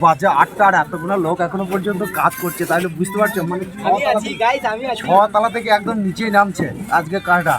বাজে ৮টা আর এতগুলো লোক এখনো পর্যন্ত কাজ করছে, তাহলে বুঝতে পারছো মানে ছতলা থেকে একদম নিচেই নামছে আজকে কাজটা।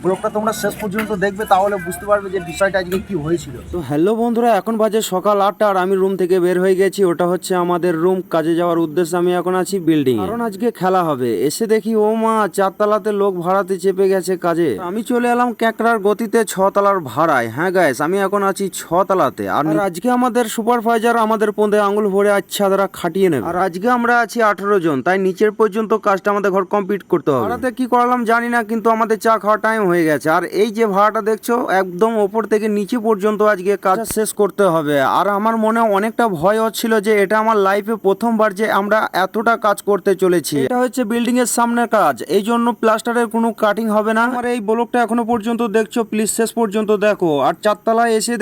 ব্লগটা তোমরা শেষ পর্যন্ত দেখবে, তাহলে বুঝতে পারবে যে বিষয়টা আজকে কি হয়েছিল। তো হ্যালো বন্ধুরা, এখন বাজে সকাল ৮টা আর আমি রুম থেকে বের হয়ে গেছি। ওটা হচ্ছে আমাদের রুম। কাজে যাওয়ার উদ্দেশ্যে আমি এখন আছি বিল্ডিং, কারণ আজকে খেলা হবে। এসে দেখি ও মা, 4তলাতে লোক ভাড়াতে চেপে গেছে কাজে। আমি চলে এলাম ক্যাকড়ার গতিতে 6তলার ভাড়ায়। হ্যাঁ গাইস, আমি এখন আছি 6তলাতে। আর আজকে আমাদের সুপারভাইজার আমাদের পদে আঙুল ভরে আচ্ছা দ্বারা খাটিয়ে নেবে। আর আজকে আমরা আছি 18 জন, তাই নিচের পর্যন্ত কাজটা আমাদের ঘর কমপ্লিট করতে হবে। ভাড়াতে কি করলাম জানি না, কিন্তু আমাদের চা খাওয়ার টাইম হয়ে গেছে। আর এই যে ভাড়াটা দেখছো, একদম ওপর থেকে নিচে পর্যন্ত আজকে কাজ শেষ করতে হবে। আর আমার মনে অনেকটা ভয় হচ্ছিল যে এটা আমার লাইফে প্রথমবার যে আমরা এতটা কাজ করতে চলেছি। এটা হচ্ছে বিল্ডিং এর সামনের কাজ, এই জন্য প্লাস্টারের কোনো কাটিং হবে না। আমার এই ব্লকটা এখনো পর্যন্ত দেখছো, প্লিজ শেষ পর্যন্ত দেখো। আর 4তলায় এসে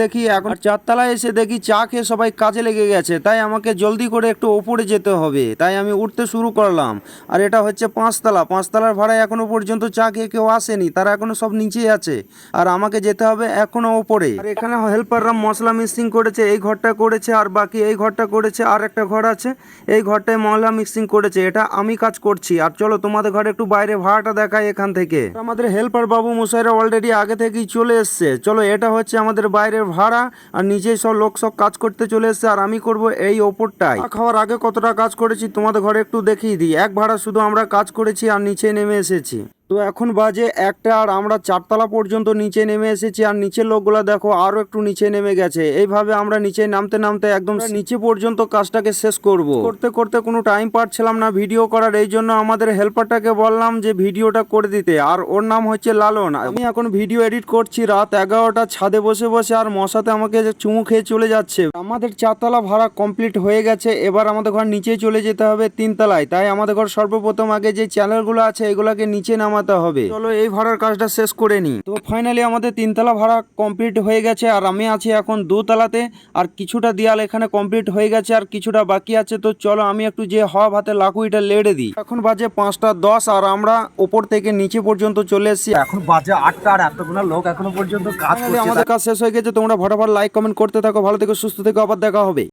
দেখি চা খেয়ে সবাই কাজে লেগে গেছে, তাই আমাকে জলদি করে একটু ওপরে যেতে হবে। তাই আমি উঠতে শুরু করলাম। আর এটা হচ্ছে 5তলার ভাড়ায় এখনো পর্যন্ত চা খেয়ে কেউ আসেনি, তারা এখনো সব নিচেই আছে। আর আমাকে যেতে হবে এখনো ওপরে। আর এখানে হেল্পাররা মশলা মিক্সিং করেছে, এই ঘরটা করেছে, আর বাকি এই ঘরটা করেছে, আর একটা ঘর আছে এই ঘরটায় মশলা মিক্সিং করেছে। এটা আমি কাজ করছি। আর চলো তোমাদের ঘরে একটু বাইরে ভাড়াটা দেখাই এখান থেকে। আমাদের হেল্পার বাবু মশাইরা অলরেডি আগে থেকেই চলে এসছে। চলো, এটা হচ্ছে আমাদের বাইরের ভাড়া। আর নিচেই সব লোক সব কাজ করতে চলে এসছে, আর আমি করব এই ওপরটাই। খাওয়ার আগে কতটা কাজ করেছি তোমাদের ঘরে একটু দেখিয়ে দিই। এক ভাড়া শুধু আমরা কাজ করেছি আর নিচে নেমে এসেছি। তো এখন বাজে 1টা আর আমরা 4তলা পর্যন্ত নিচে নেমে এসেছি। আর নিচের লোকগুলা দেখো আরো একটু নিচে নেমে গেছে। এইভাবে আমরা নিচে নামতে নামতে একদম নিচে পর্যন্ত কাজটাকে শেষ করতে করতে কোনো টাইম পাচ্ছিলাম না ভিডিও করার। এই জন্য আমাদের হেল্পারটাকে বললাম যে ভিডিওটা করে দিতে। আর ওর নাম হচ্ছে লালন। আমি এখন ভিডিও এডিট করছি রাত 11টা, ছাদে বসে বসে। আর মশাতে আমাকে চুমু খেয়ে চলে যাচ্ছে। আমাদের 4তলা ভাড়া কমপ্লিট হয়ে গেছে। এবার আমাদের ঘর নিচে চলে যেতে হবে 3তলায়। তাই আমাদের ঘর সর্বপ্রথম আগে যে চ্যানেলগুলো আছে এগুলোকে নিচে নামাতে হবে। চলো এই ভাড়ার কাজটা শেষ করে নি। তো ফাইনালি আমাদের 3তলা ভাড়া কমপ্লিট হয়ে গেছে। আর আমি আছি এখন 2তলাতে। আর কিছুটা দেয়াল এখানে কমপ্লিট হয়ে গেছে, আর কিছুটা বাকি আছে। তো চলো আমি একটু যে হওয়া ভাতে লাকুইটা লেড়ে দিই। এখন বাজে 5টা 10 আর আমরা ওপর থেকে নিচে পর্যন্ত চলে এসেছি। এখন বাজে ৮টা আর এতগুলো লোক এখনো পর্যন্ত কাজ করছে। আমাদের কাজ শেষ হয়ে গেছে। তোমরা ফটাফট লাইক কমেন্ট করতে থাকো। ভালো থেকো, সুস্থ থেকো, আবার দেখা হবে।